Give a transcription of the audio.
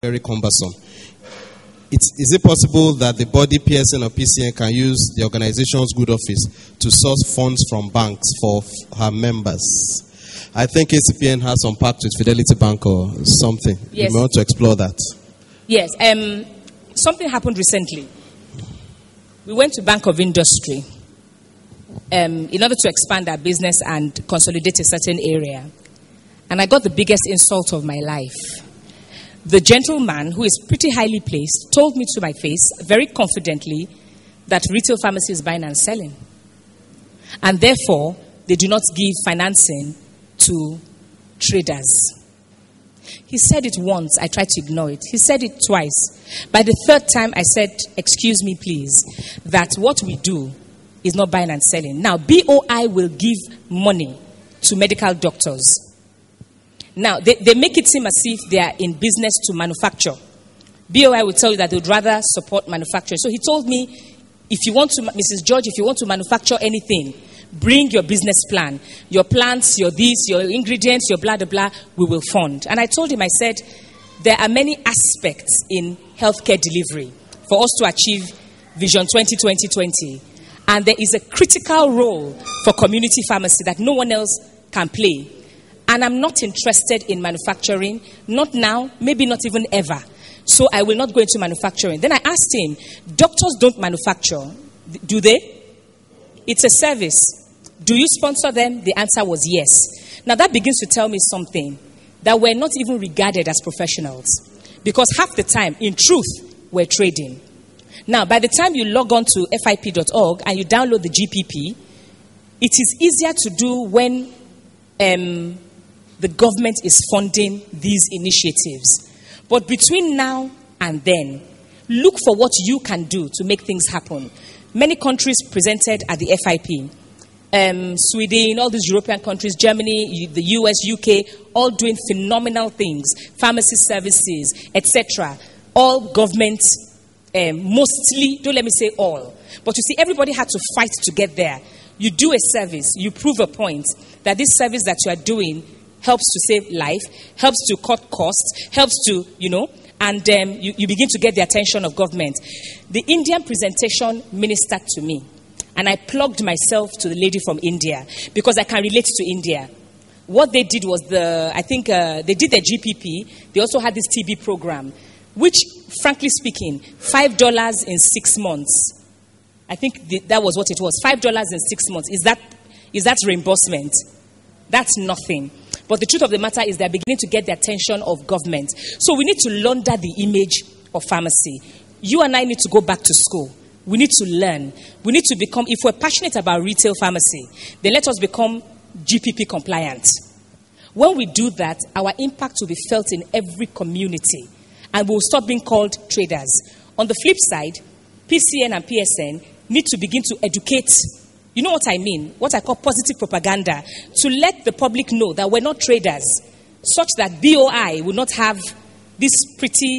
very cumbersome. Is it possible that the body PSN or PCN can use the organization's good office to source funds from banks for her members? I think ACPN has some pact with Fidelity Bank or something. Yes. You may want to explore that. Yes. Something happened recently. We went to Bank of Industry in order to expand our business and consolidate a certain area. And I got the biggest insult of my life. The gentleman, who is pretty highly placed, told me to my face, very confidently, that retail pharmacy is buying and selling. And therefore, they do not give financing to traders. He said it once, I tried to ignore it. He said it twice. By the third time, I said, excuse me, please, that what we do is not buying and selling. Now, BOI will give money to medical doctors. Now, they make it seem as if they are in business to manufacture. BOI will tell you that they would rather support manufacturers. So he told me, if you want to, Mrs. George, if you want to manufacture anything, bring your business plan, your plants, your this, your ingredients, your blah, blah, blah, we will fund. And I told him, I said, there are many aspects in healthcare delivery for us to achieve Vision 2020. And there is a critical role for community pharmacy that no one else can play. And I'm not interested in manufacturing, not now, maybe not even ever. So I will not go into manufacturing. Then I asked him, doctors don't manufacture, do they? It's a service. Do you sponsor them? The answer was yes. Now that begins to tell me something, that we're not even regarded as professionals. Because half the time, in truth, we're trading. Now, by the time you log on to FIP.org and you download the GPP, it is easier to do when the government is funding these initiatives. But between now and then, look for what you can do to make things happen. Many countries presented at the FIP. Sweden, all these European countries, Germany, the US, UK, all doing phenomenal things. Pharmacy services, etc. All government, mostly, don't let me say all. But you see, everybody had to fight to get there. You do a service, you prove a point that this service that you are doing helps to save life, helps to cut costs, helps to, and you begin to get the attention of government. The Indian presentation ministered to me, and I plugged myself to the lady from India because I can relate to India. What they did was they did their GPP. They also had this TB program, which, frankly speaking, $5 in 6 months. I think that was what it was, $5 in 6 months. Is that reimbursement? That's nothing. But the truth of the matter is they're beginning to get the attention of government. So we need to launder the image of pharmacy. You and I need to go back to school. We need to learn. We need to become, if we're passionate about retail pharmacy, then let us become GPP compliant. When we do that, our impact will be felt in every community. And we'll stop being called traders. On the flip side, PCN and PSN need to begin to educate. You know what I mean? What I call positive propaganda. To let the public know that we're not traders, such that BOI will not have this pretty